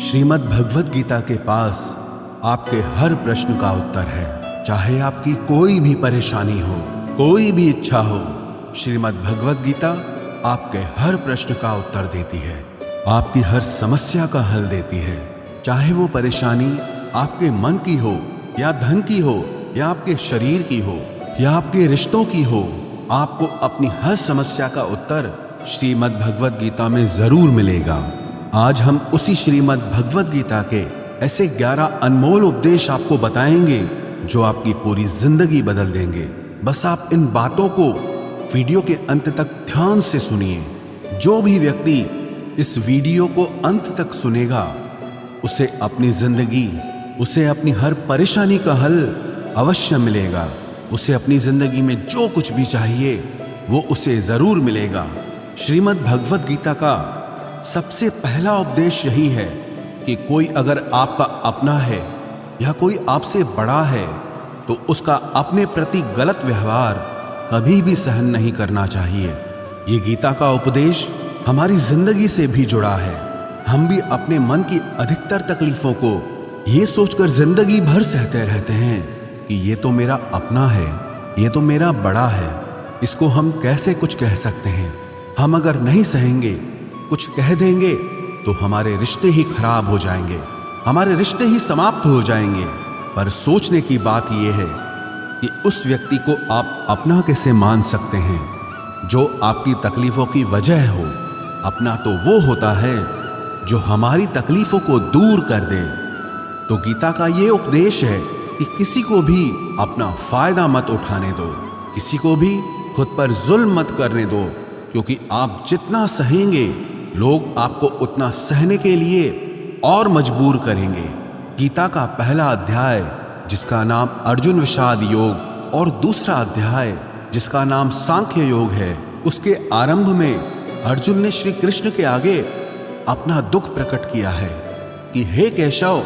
श्रीमद् भगवद गीता के पास आपके हर प्रश्न का उत्तर है। चाहे आपकी कोई भी परेशानी हो, कोई भी इच्छा हो, श्रीमद् भगवद गीता आपके हर प्रश्न का उत्तर देती है, आपकी हर समस्या का हल देती है। चाहे वो परेशानी आपके मन की हो या धन की हो या आपके शरीर की हो या आपके रिश्तों की हो, आपको अपनी हर समस्या का उत्तर श्रीमद् भगवद गीता में जरूर मिलेगा। आज हम उसी श्रीमद् भगवद गीता के ऐसे 11 अनमोल उपदेश आपको बताएंगे जो आपकी पूरी जिंदगी बदल देंगे। बस आप इन बातों को वीडियो के अंत तक ध्यान से सुनिए। जो भी व्यक्ति इस वीडियो को अंत तक सुनेगा उसे अपनी जिंदगी, उसे अपनी हर परेशानी का हल अवश्य मिलेगा। उसे अपनी जिंदगी में जो कुछ भी चाहिए वो उसे जरूर मिलेगा। श्रीमद् भगवद गीता का सबसे पहला उपदेश यही है कि कोई अगर आपका अपना है या कोई आपसे बड़ा है तो उसका अपने प्रति गलत व्यवहार कभी भी सहन नहीं करना चाहिए। ये गीता का उपदेश हमारी जिंदगी से भी जुड़ा है। हम भी अपने मन की अधिकतर तकलीफों को ये सोचकर जिंदगी भर सहते रहते हैं कि ये तो मेरा अपना है, ये तो मेरा बड़ा है, इसको हम कैसे कुछ कह सकते हैं। हम अगर नहीं सहेंगे, कुछ कह देंगे तो हमारे रिश्ते ही खराब हो जाएंगे, हमारे रिश्ते ही समाप्त हो जाएंगे। पर सोचने की बात यह है कि उस व्यक्ति को आप अपना कैसे मान सकते हैं जो आपकी तकलीफों की वजह हो। अपना तो वो होता है जो हमारी तकलीफों को दूर कर दे। तो गीता का ये उपदेश है कि किसी को भी अपना फायदा मत उठाने दो, किसी को भी खुद पर जुल्म मत करने दो, क्योंकि आप जितना सहेंगे लोग आपको उतना सहने के लिए और मजबूर करेंगे। गीता का पहला अध्याय जिसका नाम अर्जुन विषाद योग और दूसरा अध्याय जिसका नाम सांख्य योग है, उसके आरंभ में अर्जुन ने श्री कृष्ण के आगे अपना दुख प्रकट किया है कि हे केशव,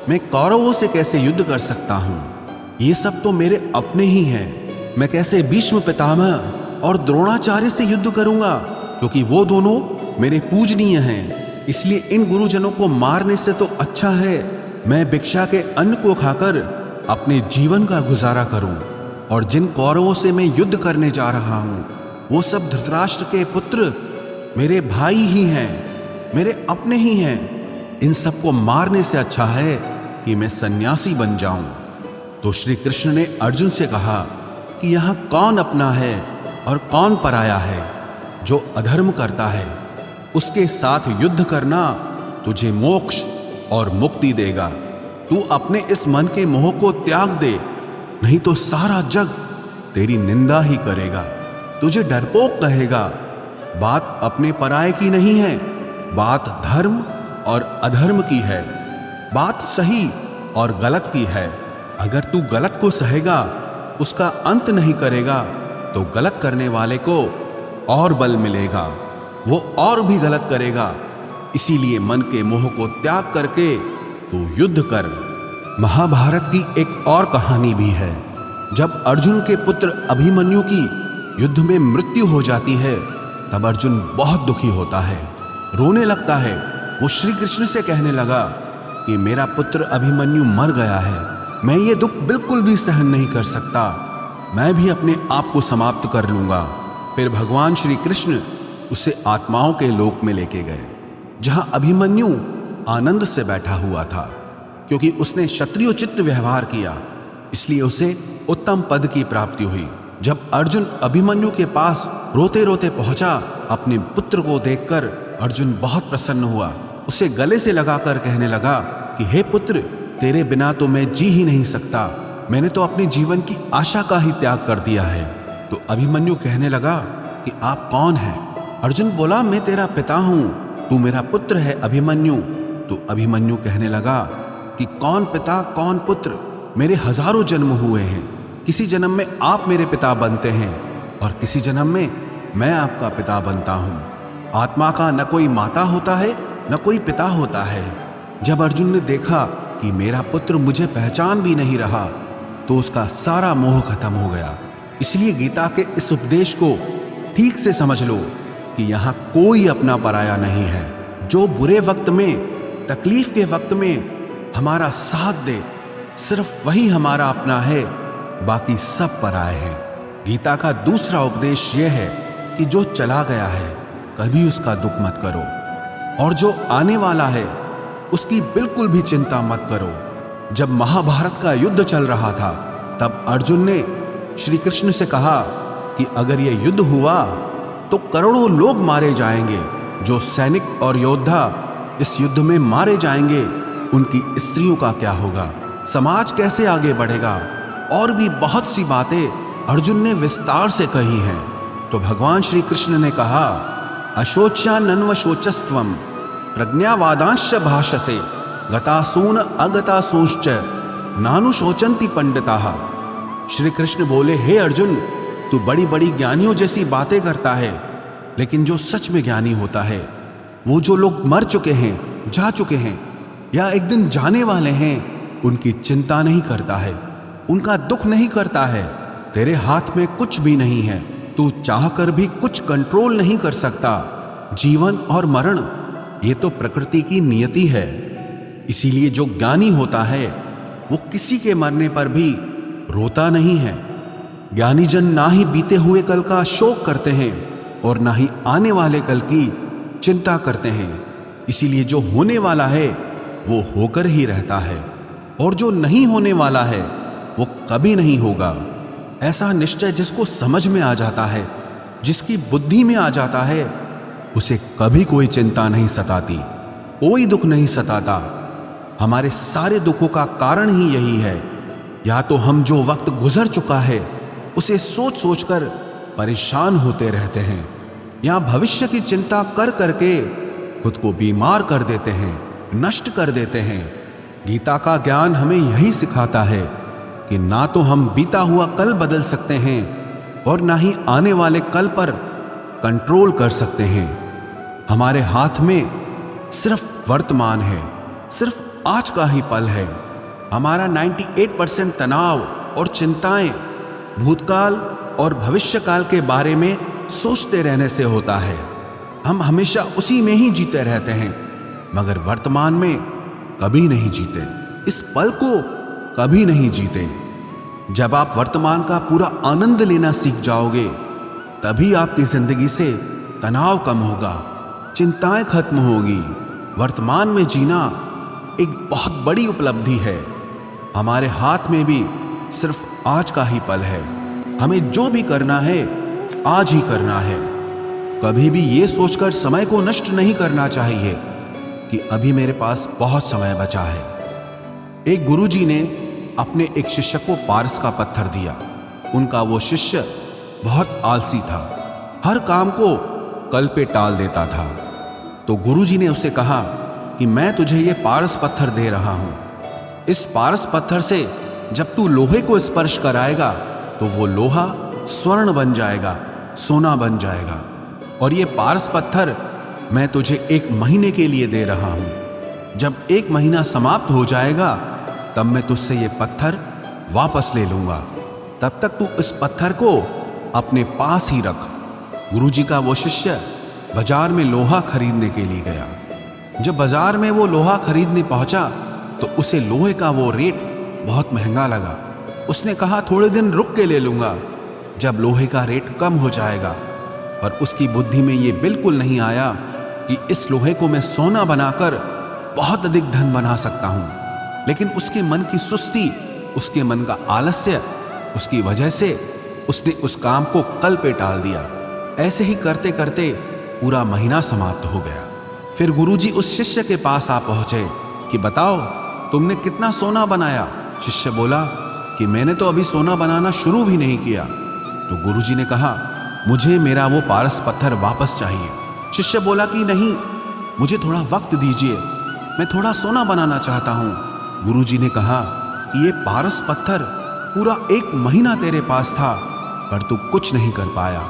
मैं कौरवों से कैसे युद्ध कर सकता हूं? ये सब तो मेरे अपने ही हैं। मैं कैसे भीष्म पितामह और द्रोणाचार्य से युद्ध करूंगा, क्योंकि वो दोनों मेरे पूजनीय हैं। इसलिए इन गुरुजनों को मारने से तो अच्छा है मैं भिक्षा के अन्न को खाकर अपने जीवन का गुजारा करूं। और जिन कौरवों से मैं युद्ध करने जा रहा हूं वो सब धृतराष्ट्र के पुत्र मेरे भाई ही हैं, मेरे अपने ही हैं। इन सबको मारने से अच्छा है कि मैं सन्यासी बन जाऊं। तो श्री कृष्ण ने अर्जुन से कहा कि यहां कौन अपना है और कौन पराया है। जो अधर्म करता है उसके साथ युद्ध करना तुझे मोक्ष और मुक्ति देगा। तू अपने इस मन के मोह को त्याग दे, नहीं तो सारा जग तेरी निंदा ही करेगा, तुझे डरपोक कहेगा। बात अपने पराये की नहीं है, बात धर्म और अधर्म की है, बात सही और गलत की है। अगर तू गलत को सहेगा, उसका अंत नहीं करेगा, तो गलत करने वाले को और बल मिलेगा, वो और भी गलत करेगा। इसीलिए मन के मोह को त्याग करके तू युद्ध कर। महाभारत की एक और कहानी भी है। जब अर्जुन के पुत्र अभिमन्यु की युद्ध में मृत्यु हो जाती है तब अर्जुन बहुत दुखी होता है, रोने लगता है। वो श्री कृष्ण से कहने लगा कि मेरा पुत्र अभिमन्यु मर गया है, मैं ये दुख बिल्कुल भी सहन नहीं कर सकता, मैं भी अपने आप को समाप्त कर लूंगा। फिर भगवान श्री कृष्ण उसे आत्माओं के लोक में लेके गए, जहां अभिमन्यु आनंद से बैठा हुआ था, क्योंकि उसने क्षत्रियोचित व्यवहार किया, इसलिए उसे उत्तम पद की प्राप्ति हुई। जब अर्जुन अभिमन्यु के पास रोते रोते पहुंचा, अपने पुत्र को देखकर अर्जुन बहुत प्रसन्न हुआ। उसे गले से लगाकर कहने लगा कि हे पुत्र, तेरे बिना तो मैं जी ही नहीं सकता, मैंने तो अपने जीवन की आशा का ही त्याग कर दिया है। तो अभिमन्यु कहने लगा कि आप कौन हैं? अर्जुन बोला, मैं तेरा पिता हूं, तू मेरा पुत्र है अभिमन्यु। तो अभिमन्यु कहने लगा कि कौन पिता कौन पुत्र, मेरे हजारों जन्म हुए हैं, किसी जन्म में आप मेरे पिता बनते हैं और किसी जन्म में मैं आपका पिता बनता हूं। आत्मा का न कोई माता होता है न कोई पिता होता है। जब अर्जुन ने देखा कि मेरा पुत्र मुझे पहचान भी नहीं रहा तो उसका सारा मोह खत्म हो गया। इसलिए गीता के इस उपदेश को ठीक से समझ लो कि यहाँ कोई अपना पराया नहीं है। जो बुरे वक्त में तकलीफ के वक्त में हमारा साथ दे, सिर्फ वही हमारा अपना है, बाकी सब पराए हैं। गीता का दूसरा उपदेश यह है कि जो चला गया है कभी उसका दुख मत करो, और जो आने वाला है उसकी बिल्कुल भी चिंता मत करो। जब महाभारत का युद्ध चल रहा था तब अर्जुन ने श्री कृष्ण से कहा कि अगर यह युद्ध हुआ तो करोड़ों लोग मारे जाएंगे। जो सैनिक और योद्धा इस युद्ध में मारे जाएंगे उनकी स्त्रियों का क्या होगा, समाज कैसे आगे बढ़ेगा। और भी बहुत सी बातें अर्जुन ने विस्तार से कही हैं। तो भगवान श्री कृष्ण ने कहा, अशोच्यानन्व शोचस्त्वम प्रज्ञावादांश भाषसे गतासून अगतासूश्च नानुशोचन्ति पंडिताः। श्री कृष्ण बोले, हे अर्जुन, तू बड़ी बड़ी ज्ञानियों जैसी बातें करता है, लेकिन जो सच में ज्ञानी होता है, वो जो लोग मर चुके हैं, जा चुके हैं या एक दिन जाने वाले हैं, उनकी चिंता नहीं करता है, उनका दुख नहीं करता है। तेरे हाथ में कुछ भी नहीं है, तू चाहकर भी कुछ कंट्रोल नहीं कर सकता। जीवन और मरण ये तो प्रकृति की नियति है। इसीलिए जो ज्ञानी होता है वो किसी के मरने पर भी रोता नहीं है। ज्ञानी जन ना ही बीते हुए कल का शोक करते हैं और ना ही आने वाले कल की चिंता करते हैं। इसीलिए जो होने वाला है वो होकर ही रहता है, और जो नहीं होने वाला है वो कभी नहीं होगा। ऐसा निश्चय जिसको समझ में आ जाता है, जिसकी बुद्धि में आ जाता है, उसे कभी कोई चिंता नहीं सताती, कोई दुख नहीं सताता। हमारे सारे दुखों का कारण ही यही है। या तो हम जो वक्त गुजर चुका है उसे सोच सोचकर परेशान होते रहते हैं, या भविष्य की चिंता कर करके खुद को बीमार कर देते हैं, नष्ट कर देते हैं। गीता का ज्ञान हमें यही सिखाता है कि ना तो हम बीता हुआ कल बदल सकते हैं और ना ही आने वाले कल पर कंट्रोल कर सकते हैं। हमारे हाथ में सिर्फ वर्तमान है, सिर्फ आज का ही पल है। हमारा 98% तनाव और चिंताएं भूतकाल और भविष्यकाल के बारे में सोचते रहने से होता है। हम हमेशा उसी में ही जीते रहते हैं, मगर वर्तमान में कभी नहीं जीते, इस पल को कभी नहीं जीते। जब आप वर्तमान का पूरा आनंद लेना सीख जाओगे, तभी आपकी जिंदगी से तनाव कम होगा, चिंताएं खत्म होगी। वर्तमान में जीना एक बहुत बड़ी उपलब्धि है। हमारे हाथ में भी सिर्फ आज का ही पल है। हमें जो भी करना है आज ही करना है। कभी भी ये सोचकर समय को नष्ट नहीं करना चाहिए कि अभी मेरे पास बहुत समय बचा है। एक गुरुजी ने अपने एक शिष्य को पारस का पत्थर दिया। उनका वो शिष्य बहुत आलसी था, हर काम को कल पे टाल देता था। तो गुरुजी ने उसे कहा कि मैं तुझे ये पारस पत्थर दे रहा हूं। इस पारस पत्थर से जब तू लोहे को स्पर्श कराएगा तो वो लोहा स्वर्ण बन जाएगा, सोना बन जाएगा। और ये पारस पत्थर मैं तुझे 1 महीने के लिए दे रहा हूं। जब 1 महीना समाप्त हो जाएगा तब मैं तुझसे ये पत्थर वापस ले लूंगा। तब तक तू इस पत्थर को अपने पास ही रख। गुरुजी का वो शिष्य बाजार में लोहा खरीदने के लिए गया। जब बाजार में वो लोहा खरीदने पहुंचा तो उसे लोहे का वो रेट बहुत महंगा लगा। उसने कहा थोड़े दिन रुक के ले लूंगा, जब लोहे का रेट कम हो जाएगा। पर उसकी बुद्धि में ये बिल्कुल नहीं आया कि इस लोहे को मैं सोना बनाकर बहुत अधिक धन बना सकता हूं। लेकिन उसके मन की सुस्ती, उसके मन का आलस्य, उसकी वजह से उसने उस काम को कल पे टाल दिया। ऐसे ही करते करते पूरा महीना समाप्त हो गया। फिर गुरुजी उस शिष्य के पास आ पहुंचे कि बताओ तुमने कितना सोना बनाया। शिष्य बोला कि मैंने तो अभी सोना बनाना शुरू भी नहीं किया। तो गुरुजी ने कहा मुझे मेरा वो पारस पत्थर वापस चाहिए। शिष्य बोला कि नहीं, मुझे थोड़ा वक्त दीजिए, मैं थोड़ा सोना बनाना चाहता हूँ। गुरुजी ने कहा कि ये पारस पत्थर पूरा 1 महीना तेरे पास था, पर तू कुछ नहीं कर पाया,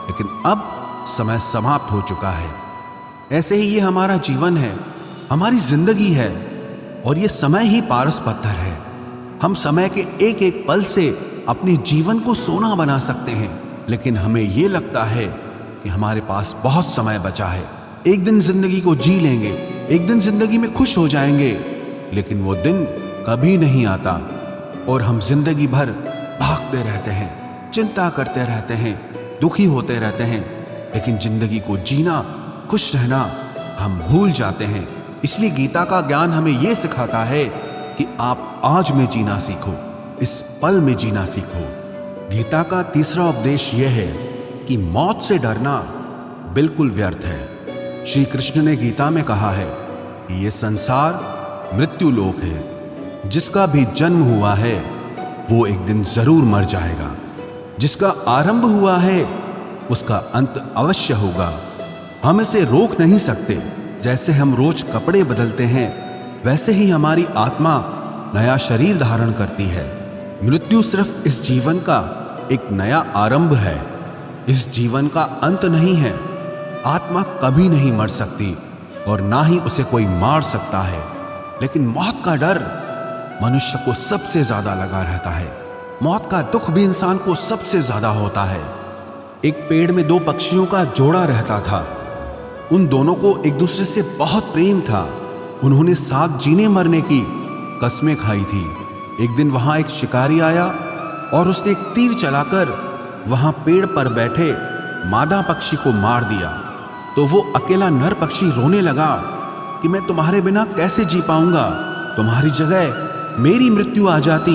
लेकिन अब समय समाप्त हो चुका है। ऐसे ही ये हमारा जीवन है, हमारी जिंदगी है, और ये समय ही पारस पत्थर है। हम समय के एक एक पल से अपने जीवन को सोना बना सकते हैं, लेकिन हमें ये लगता है कि हमारे पास बहुत समय बचा है, एक दिन जिंदगी को जी लेंगे, एक दिन जिंदगी में खुश हो जाएंगे, लेकिन वो दिन कभी नहीं आता और हम जिंदगी भर भागते रहते हैं, चिंता करते रहते हैं, दुखी होते रहते हैं, लेकिन जिंदगी को जीना, खुश रहना हम भूल जाते हैं। इसलिए गीता का ज्ञान हमें यह सिखाता है कि आप आज में जीना सीखो, इस पल में जीना सीखो। गीता का तीसरा उपदेश यह है कि मौत से डरना बिल्कुल व्यर्थ है। श्री कृष्ण ने गीता में कहा है कि यह संसार मृत्यु लोक है। जिसका भी जन्म हुआ है वो एक दिन जरूर मर जाएगा। जिसका आरंभ हुआ है उसका अंत अवश्य होगा। हम इसे रोक नहीं सकते। जैसे हम रोज कपड़े बदलते हैं, वैसे ही हमारी आत्मा नया शरीर धारण करती है। मृत्यु सिर्फ इस जीवन का एक नया आरंभ है, इस जीवन का अंत नहीं है। आत्मा कभी नहीं मर सकती और ना ही उसे कोई मार सकता है, लेकिन मौत का डर मनुष्य को सबसे ज्यादा लगा रहता है। मौत का दुख भी इंसान को सबसे ज्यादा होता है। एक पेड़ में दो पक्षियों का जोड़ा रहता था। उन दोनों को एक दूसरे से बहुत प्रेम था। उन्होंने साथ जीने मरने की कस्में खाई थी। एक दिन वहां एक शिकारी आया और उसने एक तीर चलाकर वहां पेड़ पर बैठे मादा पक्षी को मार दिया। तो वो अकेला नर पक्षी रोने लगा कि मैं तुम्हारे बिना कैसे जी पाऊंगा। तुम्हारी जगह मेरी मृत्यु आ जाती,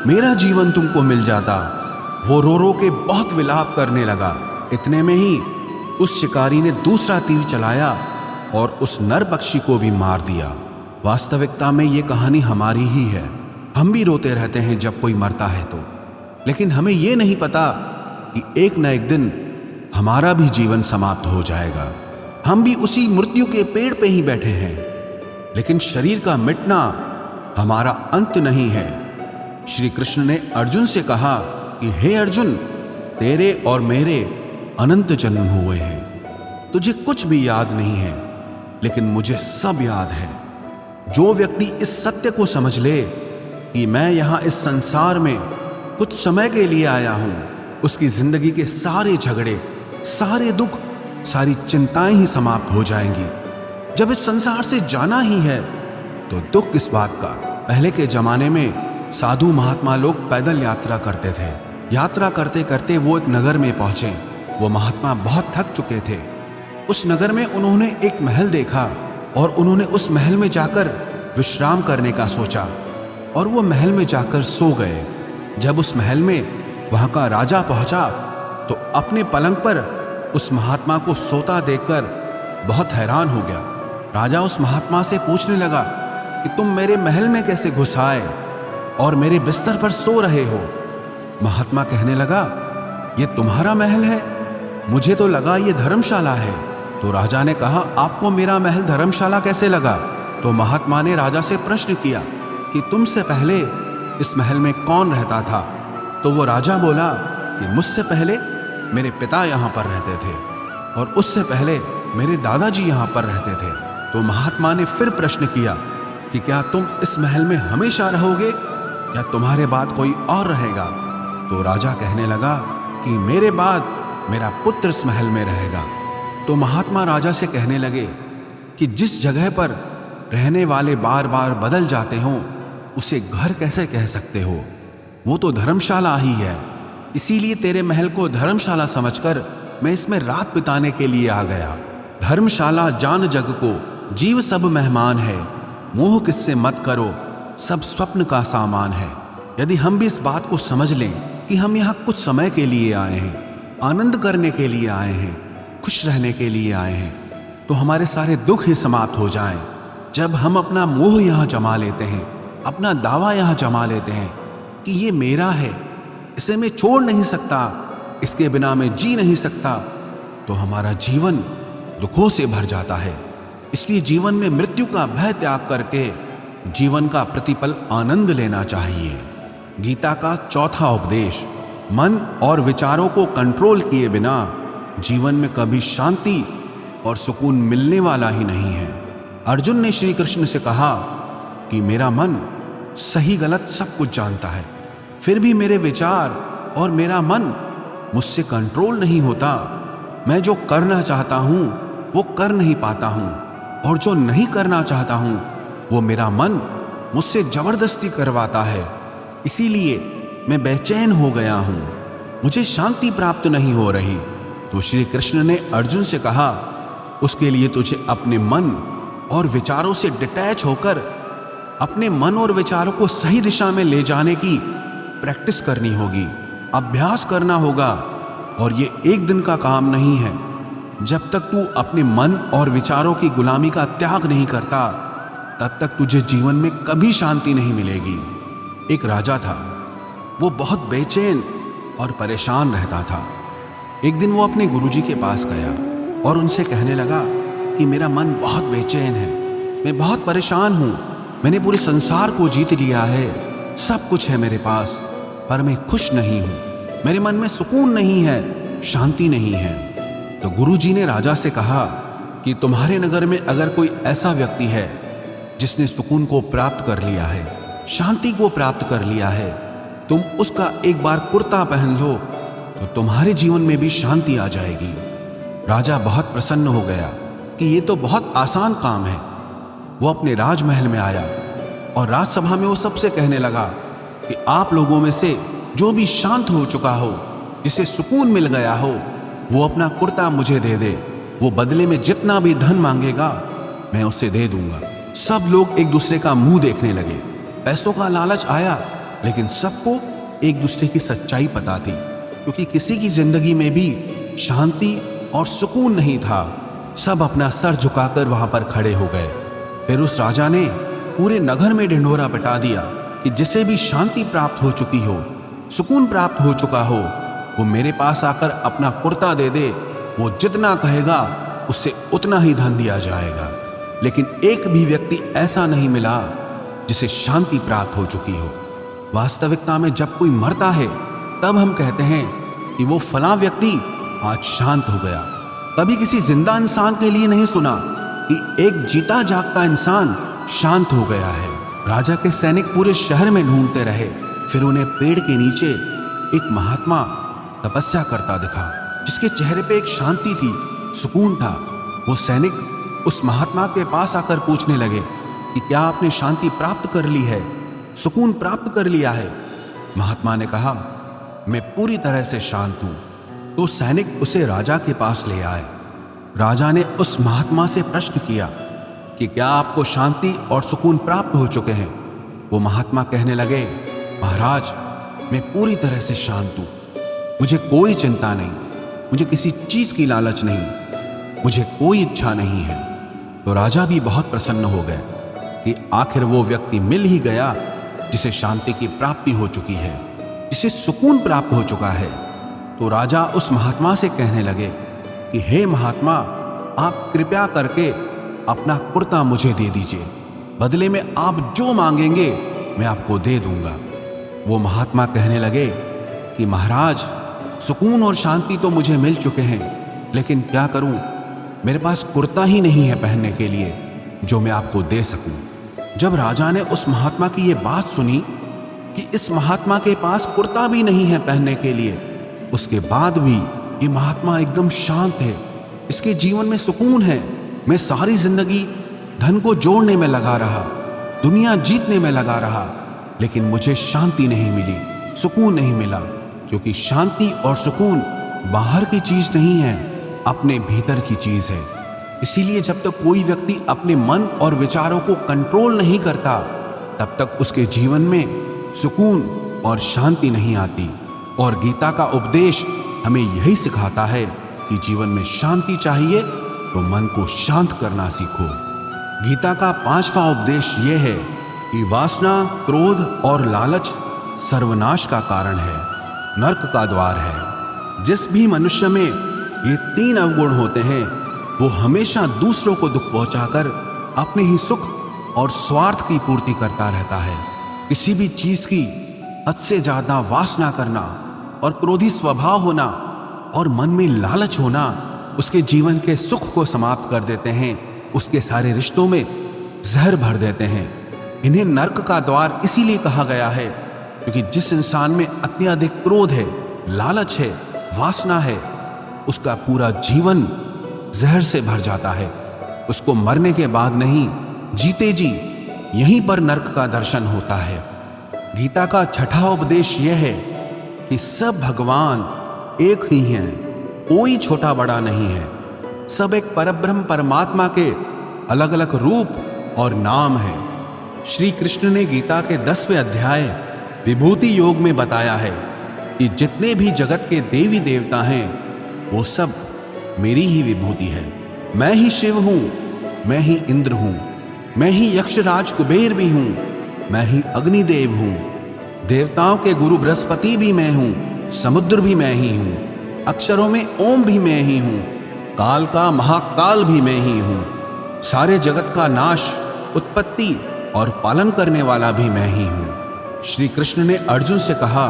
मेरा जीवन तुमको मिल जाता। वो रो रो के बहुत विलाप करने लगा। इतने में ही उस शिकारी ने दूसरा तीर चलाया और उस नर पक्षी को भी मार दिया। वास्तविकता में ये कहानी हमारी ही है। हम भी रोते रहते हैं जब कोई मरता है तो, लेकिन हमें ये नहीं पता कि एक न एक दिन हमारा भी जीवन समाप्त हो जाएगा। हम भी उसी मृत्यु के पेड़ पे ही बैठे हैं, लेकिन शरीर का मिटना हमारा अंत नहीं है। श्री कृष्ण ने अर्जुन से कहा कि हे अर्जुन, तेरे और मेरे अनंत जन्म हुए हैं। तुझे कुछ भी याद नहीं है, लेकिन मुझे सब याद है। जो व्यक्ति इस सत्य को समझ ले कि मैं यहां इस संसार में कुछ समय के लिए आया हूं, उसकी जिंदगी के सारे झगड़े, सारे दुख, सारी चिंताएं ही समाप्त हो जाएंगी। जब इस संसार से जाना ही है तो दुख किस बात का। पहले के जमाने में साधु महात्मा लोग पैदल यात्रा करते थे। यात्रा करते करते वो एक नगर में पहुंचे। वो महात्मा बहुत थक चुके थे। उस नगर में उन्होंने एक महल देखा और उन्होंने उस महल में जाकर विश्राम करने का सोचा और वो महल में जाकर सो गए। जब उस महल में वहां का राजा पहुंचा तो अपने पलंग पर उस महात्मा को सोता देखकर बहुत हैरान हो गया। राजा उस महात्मा से पूछने लगा कि तुम मेरे महल में कैसे घुस आए और मेरे बिस्तर पर सो रहे हो। महात्मा कहने लगा, ये तुम्हारा महल है? मुझे तो लगा ये धर्मशाला है। तो राजा ने कहा, आपको मेरा महल धर्मशाला कैसे लगा? तो महात्मा ने राजा से प्रश्न किया कि तुमसे पहले इस महल में कौन रहता था? तो वो राजा बोला कि मुझसे पहले मेरे पिता यहाँ पर रहते थे और उससे पहले मेरे दादाजी यहाँ पर रहते थे। तो महात्मा ने फिर प्रश्न किया कि क्या तुम इस महल में हमेशा रहोगे या तुम्हारे बाद कोई और रहेगा? तो राजा कहने लगा कि मेरे बाद मेरा पुत्र इस महल में रहेगा। तो महात्मा राजा से कहने लगे कि जिस जगह पर रहने वाले बार बार बदल जाते हों उसे घर कैसे कह सकते हो? वो तो धर्मशाला ही है। इसीलिए तेरे महल को धर्मशाला समझकर मैं इसमें रात बिताने के लिए आ गया। धर्मशाला जान जग को, जीव सब मेहमान है। मोह किससे मत करो, सब स्वप्न का सामान है। यदि हम भी इस बात को समझ लें कि हम यहाँ कुछ समय के लिए आए हैं, आनंद करने के लिए आए हैं, खुश रहने के लिए आए हैं, तो हमारे सारे दुख ही समाप्त हो जाएं। जब हम अपना मोह यहाँ जमा लेते हैं, अपना दावा यहाँ जमा लेते हैं कि ये मेरा है, इसे मैं छोड़ नहीं सकता, इसके बिना मैं जी नहीं सकता, तो हमारा जीवन दुखों से भर जाता है। इसलिए जीवन में मृत्यु का भय त्याग करके जीवन का प्रतिपल आनंद लेना चाहिए। गीता का चौथा उपदेश, मन और विचारों को कंट्रोल किए बिना जीवन में कभी शांति और सुकून मिलने वाला ही नहीं है। अर्जुन ने श्री कृष्ण से कहा कि मेरा मन सही गलत सब कुछ जानता है, फिर भी मेरे विचार और मेरा मन मुझसे कंट्रोल नहीं होता। मैं जो करना चाहता हूं वो कर नहीं पाता हूं। और जो नहीं करना चाहता हूं वो मेरा मन मुझसे जबरदस्ती करवाता है। इसीलिए मैं बेचैन हो गया हूं, मुझे शांति प्राप्त नहीं हो रही। तो श्री कृष्ण ने अर्जुन से कहा, उसके लिए तुझे अपने मन और विचारों से डिटैच होकर अपने मन और विचारों को सही दिशा में ले जाने की प्रैक्टिस करनी होगी, अभ्यास करना होगा। और ये एक दिन का काम नहीं है। जब तक तू अपने मन और विचारों की गुलामी का त्याग नहीं करता, तब तक तुझे जीवन में कभी शांति नहीं मिलेगी। एक राजा था, वो बहुत बेचैन और परेशान रहता था। एक दिन वो अपने गुरुजी के पास गया और उनसे कहने लगा कि मेरा मन बहुत बेचैन है, मैं बहुत परेशान हूँ, मैंने पूरे संसार को जीत लिया है, सब कुछ है मेरे पास, पर मैं खुश नहीं हूँ, मेरे मन में सुकून नहीं है, शांति नहीं है। तो गुरुजी ने राजा से कहा कि तुम्हारे नगर में अगर कोई ऐसा व्यक्ति है जिसने सुकून को प्राप्त कर लिया है, शांति को प्राप्त कर लिया है, तुम उसका एक बार कुर्ता पहन लो तो तुम्हारे जीवन में भी शांति आ जाएगी। राजा बहुत प्रसन्न हो गया कि ये तो बहुत आसान काम है। वो अपने राजमहल में आया और राजसभा में वो सबसे कहने लगा कि आप लोगों में से जो भी शांत हो चुका हो, जिसे सुकून मिल गया हो, वो अपना कुर्ता मुझे दे दे। वो बदले में जितना भी धन मांगेगा मैं उसे दे दूंगा। सब लोग एक दूसरे का मुंह देखने लगे। पैसों का लालच आया, लेकिन सबको एक दूसरे की सच्चाई पता थी, क्योंकि किसी की जिंदगी में भी शांति और सुकून नहीं था। सब अपना सर झुकाकर वहां पर खड़े हो गए। फिर उस राजा ने पूरे नगर में ढिंढोरा पिटा दिया कि जिसे भी शांति प्राप्त हो चुकी हो, सुकून प्राप्त हो चुका हो, वो मेरे पास आकर अपना कुर्ता दे दे। वो जितना कहेगा उससे उतना ही धन दिया जाएगा। लेकिन एक भी व्यक्ति ऐसा नहीं मिला जिसे शांति प्राप्त हो चुकी हो। वास्तविकता में जब कोई मरता है तब हम कहते हैं कि वो फलां व्यक्ति आज शांत हो गया। कभी किसी जिंदा इंसान के लिए नहीं सुना कि एक जीता जागता इंसान शांत हो गया है। राजा के सैनिक पूरे शहर में ढूंढते रहे, फिर उन्हें पेड़ के नीचे एक महात्मा तपस्या करता दिखा, जिसके चेहरे पे एक शांति थी, सुकून था। वो सैनिक उस महात्मा के पास आकर पूछने लगे कि क्या आपने शांति प्राप्त कर ली है, सुकून प्राप्त कर लिया है? महात्मा ने कहा, मैं पूरी तरह से शांत हूं। तो सैनिक उसे राजा के पास ले आए। राजा ने उस महात्मा से प्रश्न किया कि क्या आपको शांति और सुकून प्राप्त हो चुके हैं? वो महात्मा कहने लगे, महाराज, मैं पूरी तरह से शांत हूं, मुझे कोई चिंता नहीं, मुझे किसी चीज की लालच नहीं, मुझे कोई इच्छा नहीं है। तो राजा भी बहुत प्रसन्न हो गए कि आखिर वो व्यक्ति मिल ही गया जिसे शांति की प्राप्ति हो चुकी है, जिसे सुकून प्राप्त हो चुका है। तो राजा उस महात्मा से कहने लगे कि हे महात्मा, आप कृपया करके अपना कुर्ता मुझे दे दीजिए, बदले में आप जो मांगेंगे मैं आपको दे दूंगा। वो महात्मा कहने लगे कि महाराज, सुकून और शांति तो मुझे मिल चुके हैं, लेकिन क्या करूं, मेरे पास कुर्ता ही नहीं है पहनने के लिए जो मैं आपको दे सकूं। जब राजा ने उस महात्मा की ये बात सुनी कि इस महात्मा के पास कुर्ता भी नहीं है पहनने के लिए, उसके बाद भी ये महात्मा एकदम शांत है, इसके जीवन में सुकून है, मैं सारी जिंदगी धन को जोड़ने में लगा रहा, दुनिया जीतने में लगा रहा, लेकिन मुझे शांति नहीं मिली, सुकून नहीं मिला। क्योंकि शांति और सुकून बाहर की चीज नहीं है, अपने भीतर की चीज है। इसीलिए जब तक कोई व्यक्ति अपने मन और विचारों को कंट्रोल नहीं करता, तब तक उसके जीवन में सुकून और शांति नहीं आती। और गीता का उपदेश हमें यही सिखाता है कि जीवन में शांति चाहिए तो मन को शांत करना सीखो। गीता का 5वां उपदेश यह है कि वासना, क्रोध और लालच सर्वनाश का कारण है, नरक का द्वार है। जिस भी मनुष्य में ये 3 अवगुण होते हैं, वो हमेशा दूसरों को दुख पहुंचाकर अपने ही सुख और स्वार्थ की पूर्ति करता रहता है। किसी भी चीज की हद से ज्यादा वासना करना और क्रोधी स्वभाव होना और मन में लालच होना उसके जीवन के सुख को समाप्त कर देते हैं, उसके सारे रिश्तों में जहर भर देते हैं। इन्हें नरक का द्वार इसीलिए कहा गया है क्योंकि जिस इंसान में अत्यधिक क्रोध है, लालच है, वासना है, उसका पूरा जीवन जहर से भर जाता है, उसको मरने के बाद नहीं, जीते जी यहीं पर नरक का दर्शन होता है। गीता का छठा उपदेश यह है कि सब भगवान एक ही हैं, कोई छोटा बड़ा नहीं है। सब एक परब्रह्म परमात्मा के अलग अलग रूप और नाम हैं। श्री कृष्ण ने गीता के 10वें अध्याय विभूति योग में बताया है कि जितने भी जगत के देवी देवता हैं वो सब मेरी ही विभूति है। मैं ही शिव हूं, मैं ही इंद्र हूं, मैं ही यक्षराज कुबेर भी हूं, मैं ही अग्निदेव हूं, देवताओं के गुरु बृहस्पति भी मैं हूं, समुद्र भी मैं ही हूं, अक्षरों में ओम भी मैं ही हूं, काल का महाकाल भी मैं ही हूं, सारे जगत का नाश, उत्पत्ति और पालन करने वाला भी मैं ही हूं। श्री कृष्ण ने अर्जुन से कहा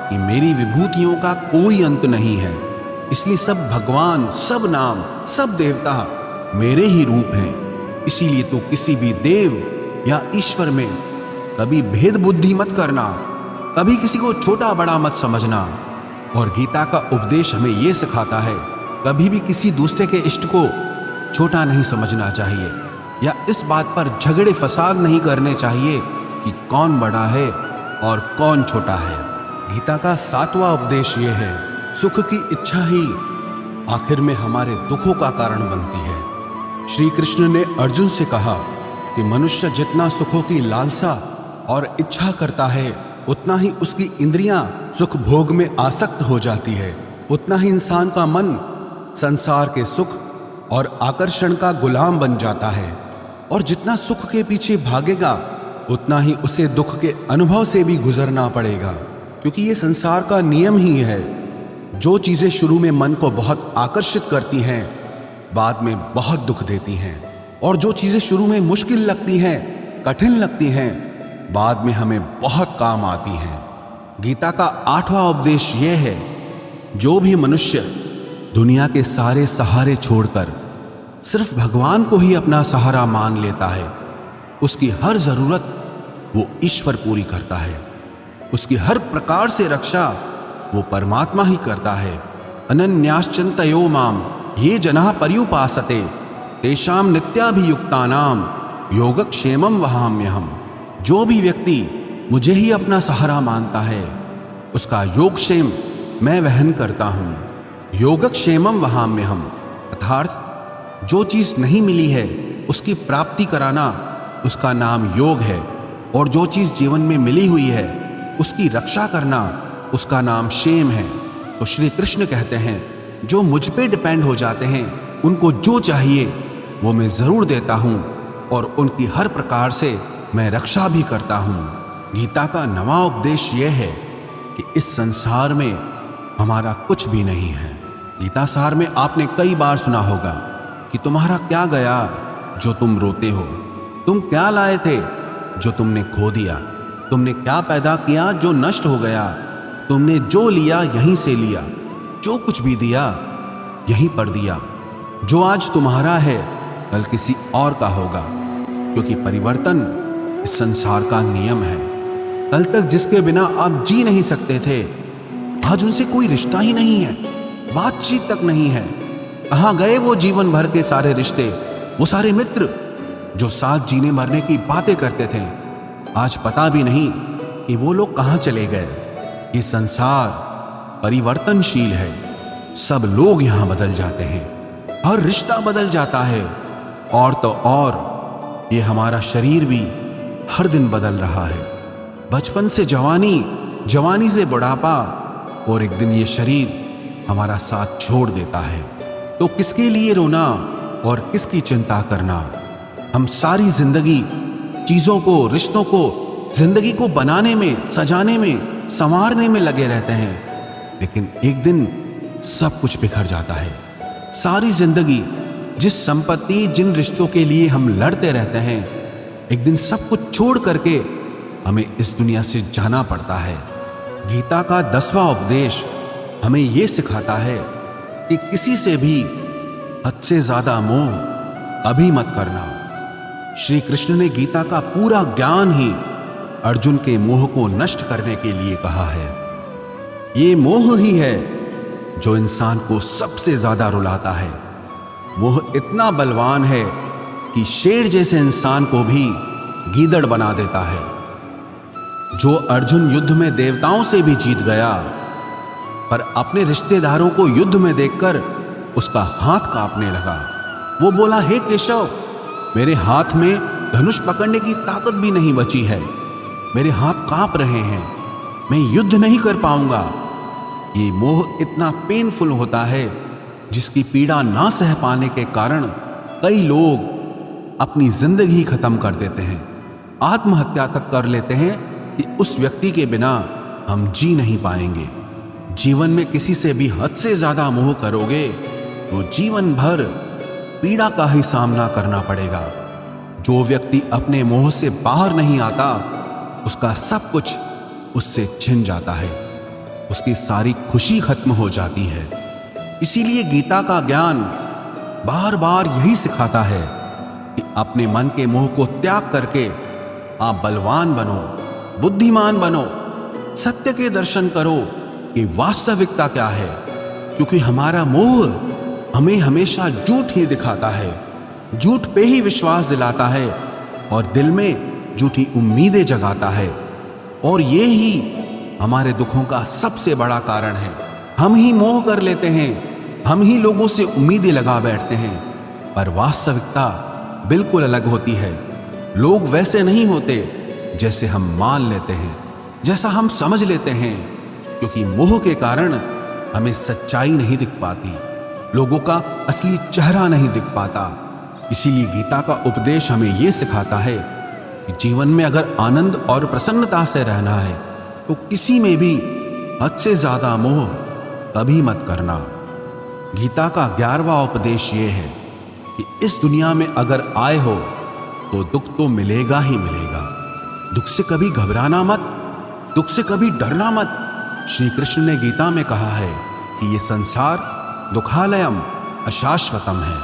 कि मेरी विभूतियों का कोई अंत नहीं है, इसलिए सब भगवान, सब नाम, सब देवता मेरे ही रूप हैं। इसीलिए तो किसी भी देव या ईश्वर में कभी भेद बुद्धि मत करना, कभी किसी को छोटा बड़ा मत समझना। और गीता का उपदेश हमें यह सिखाता है कभी भी किसी दूसरे के इष्ट को छोटा नहीं समझना चाहिए, या इस बात पर झगड़े फसाद नहीं करने चाहिए कि कौन बड़ा है और कौन छोटा है। गीता का 7वां उपदेश यह है, सुख की इच्छा ही आखिर में हमारे दुखों का कारण बनती है। श्री कृष्ण ने अर्जुन से कहा कि मनुष्य जितना सुखों की लालसा और इच्छा करता है उतना ही उसकी इंद्रियां सुख भोग में आसक्त हो जाती है, उतना ही इंसान का मन संसार के सुख और आकर्षण का गुलाम बन जाता है। और जितना सुख के पीछे भागेगा उतना ही उसे दुख के अनुभव से भी गुजरना पड़ेगा, क्योंकि ये संसार का नियम ही है। जो चीजें शुरू में मन को बहुत आकर्षित करती हैं बाद में बहुत दुख देती हैं, और जो चीजें शुरू में मुश्किल लगती हैं, कठिन लगती हैं, बाद में हमें बहुत काम आती हैं। गीता का 8वां उपदेश यह है, जो भी मनुष्य दुनिया के सारे सहारे छोड़कर सिर्फ भगवान को ही अपना सहारा मान लेता है, उसकी हर जरूरत वो ईश्वर पूरी करता है, उसकी हर प्रकार से रक्षा वो परमात्मा ही करता है। अनन्याश्चिन्तयो माम ये जनाः पर्युपासते तेषां नित्याभियुक्तानां योगक्षेमं वहाम्यहम्। जो भी व्यक्ति मुझे ही अपना सहारा मानता है उसका योगक्षेम मैं वहन करता हूँ। योगक्षेमं वहाम्यहम् अर्थात जो चीज नहीं मिली है उसकी प्राप्ति कराना उसका नाम योग है, और जो चीज जीवन में मिली हुई है उसकी रक्षा करना उसका नाम क्षेम है। तो श्री कृष्ण कहते हैं जो मुझ पे डिपेंड हो जाते हैं उनको जो चाहिए वो मैं जरूर देता हूँ, और उनकी हर प्रकार से मैं रक्षा भी करता हूँ। गीता का 9वां उपदेश यह है कि इस संसार में हमारा कुछ भी नहीं है। गीता सार में आपने कई बार सुना होगा कि तुम्हारा क्या गया जो तुम रोते हो, तुम क्या लाए थे जो तुमने खो दिया, तुमने क्या पैदा किया जो नष्ट हो गया, तुमने जो लिया यहीं से लिया, जो कुछ भी दिया यहीं पर दिया। जो आज तुम्हारा है कल किसी और का होगा, क्योंकि परिवर्तन इस संसार का नियम है। कल तक जिसके बिना आप जी नहीं सकते थे आज उनसे कोई रिश्ता ही नहीं है, बातचीत तक नहीं है। कहाँ गए वो जीवन भर के सारे रिश्ते, वो सारे मित्र जो साथ जीने मरने की बातें करते थे, आज पता भी नहीं कि वो लोग कहाँ चले गए। ये संसार परिवर्तनशील है, सब लोग यहाँ बदल जाते हैं, हर रिश्ता बदल जाता है, और तो और ये हमारा शरीर भी हर दिन बदल रहा है। बचपन से जवानी, जवानी से बुढ़ापा, और एक दिन ये शरीर हमारा साथ छोड़ देता है। तो किसके लिए रोना और किसकी चिंता करना। हम सारी जिंदगी चीजों को, रिश्तों को, जिंदगी को बनाने में, सजाने में, संवारने में लगे रहते हैं, लेकिन एक दिन सब कुछ बिखर जाता है। सारी जिंदगी जिस संपत्ति, जिन रिश्तों के लिए हम लड़ते रहते हैं, एक दिन सब कुछ छोड़ करके हमें इस दुनिया से जाना पड़ता है। गीता का 10वां उपदेश हमें यह सिखाता है कि किसी से भी हद से ज्यादा मोह कभी मत करना। श्री कृष्ण ने गीता का पूरा ज्ञान ही अर्जुन के मोह को नष्ट करने के लिए कहा है। ये मोह ही है जो इंसान को सबसे ज्यादा रुलाता है। मोह इतना बलवान है कि शेर जैसे इंसान को भी गीदड़ बना देता है। जो अर्जुन युद्ध में देवताओं से भी जीत गया, पर अपने रिश्तेदारों को युद्ध में देखकर उसका हाथ कांपने लगा। वो बोला, हे केशव, मेरे हाथ में धनुष पकड़ने की ताकत भी नहीं बची है, मेरे हाथ कांप रहे हैं, मैं युद्ध नहीं कर पाऊंगा। ये मोह इतना पेनफुल होता है जिसकी पीड़ा ना सह पाने के कारण कई लोग अपनी जिंदगी खत्म कर देते हैं, आत्महत्या तक कर लेते हैं कि उस व्यक्ति के बिना हम जी नहीं पाएंगे। जीवन में किसी से भी हद से ज्यादा मोह करोगे तो जीवन भर पीड़ा का ही सामना करना पड़ेगा। जो व्यक्ति अपने मोह से बाहर नहीं आता, उसका सब कुछ उससे छिन जाता है, उसकी सारी खुशी खत्म हो जाती है। इसीलिए गीता का ज्ञान बार बार यही सिखाता है कि अपने मन के मोह को त्याग करके आप बलवान बनो, बुद्धिमान बनो, सत्य के दर्शन करो कि वास्तविकता क्या है। क्योंकि हमारा मोह हमें हमेशा झूठ ही दिखाता है, झूठ पे ही विश्वास दिलाता है और दिल में झूठी उम्मीदें जगाता है। और ये ही हमारे दुखों का सबसे बड़ा कारण है। हम ही मोह कर लेते हैं, हम ही लोगों से उम्मीदें लगा बैठते हैं, पर वास्तविकता बिल्कुल अलग होती है। लोग वैसे नहीं होते जैसे हम मान लेते हैं, जैसा हम समझ लेते हैं, क्योंकि मोह के कारण हमें सच्चाई नहीं दिख पाती, लोगों का असली चेहरा नहीं दिख पाता। इसीलिए गीता का उपदेश हमें यह सिखाता है कि जीवन में अगर आनंद और प्रसन्नता से रहना है तो किसी में भी हद से ज्यादा मोह कभी मत करना। गीता का 11वां उपदेश ये है कि इस दुनिया में अगर आए हो तो दुख तो मिलेगा ही मिलेगा। दुख से कभी घबराना मत, दुख से कभी डरना मत। श्री कृष्ण ने गीता में कहा है कि ये संसार दुखालयम अशाश्वतम है,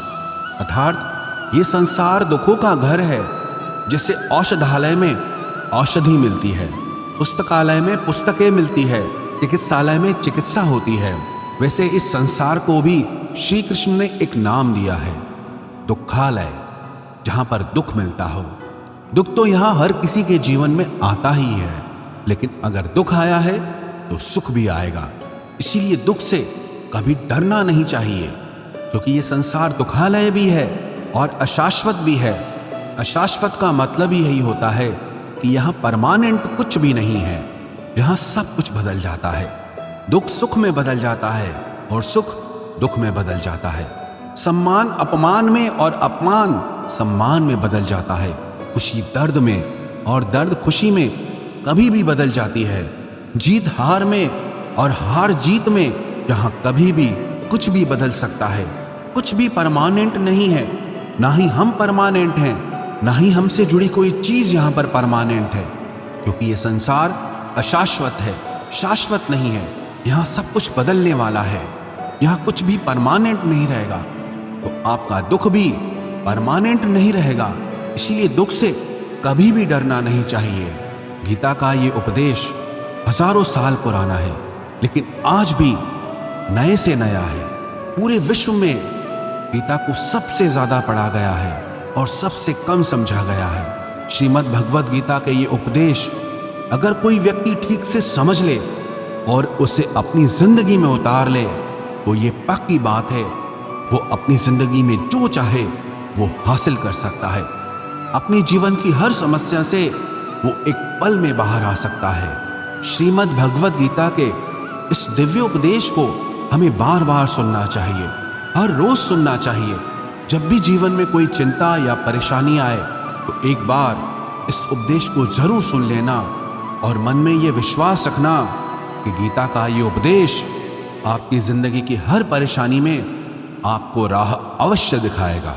अर्थात ये संसार दुखों का घर है। जैसे औषधालय में औषधि मिलती है, पुस्तकालय में पुस्तकें मिलती है, चिकित्सालय में चिकित्सा होती है, वैसे इस संसार को भी श्री कृष्ण ने एक नाम दिया है, दुखालय, जहां पर दुख मिलता हो। दुख तो यहां हर किसी के जीवन में आता ही है, लेकिन अगर दुख आया है तो सुख भी आएगा। इसीलिए दुख से कभी डरना नहीं चाहिए, क्योंकि ये संसार दुखालय भी है और अशाश्वत भी है। अशाश्वत का मतलब ही यही होता है कि यहाँ परमानेंट कुछ भी नहीं है, यहाँ सब कुछ बदल जाता है। दुख सुख में बदल जाता है और सुख दुख में बदल जाता है। सम्मान अपमान में और अपमान सम्मान में बदल जाता है। खुशी दर्द में और दर्द खुशी में कभी भी बदल जाती है। जीत हार में और हार जीत में जहाँ कभी भी कुछ भी बदल सकता है। कुछ भी परमानेंट नहीं है, ना ही हम परमानेंट हैं, ना ही हमसे जुड़ी कोई चीज यहाँ पर परमानेंट है, क्योंकि ये संसार अशाश्वत है, शाश्वत नहीं है। यहाँ सब कुछ बदलने वाला है, यहाँ कुछ भी परमानेंट नहीं रहेगा, तो आपका दुख भी परमानेंट नहीं रहेगा। इसीलिए दुख से कभी भी डरना नहीं चाहिए। गीता का ये उपदेश हजारों साल पुराना है, लेकिन आज भी नए से नया है। पूरे विश्व में गीता को सबसे ज्यादा पढ़ा गया है और सबसे कम समझा गया है। श्रीमद् भगवद गीता के ये उपदेश अगर कोई व्यक्ति ठीक से समझ ले और उसे अपनी जिंदगी में उतार ले तो ये पक्की बात है, वो अपनी जिंदगी में जो चाहे वो हासिल कर सकता है। अपने जीवन की हर समस्या से वो एक पल में बाहर आ सकता है। श्रीमद् भगवद गीता के इस दिव्य उपदेश को हमें बार बार सुनना चाहिए, हर रोज सुनना चाहिए। जब भी जीवन में कोई चिंता या परेशानी आए तो एक बार इस उपदेश को जरूर सुन लेना और मन में ये विश्वास रखना कि गीता का ये उपदेश आपकी जिंदगी की हर परेशानी में आपको राह अवश्य दिखाएगा।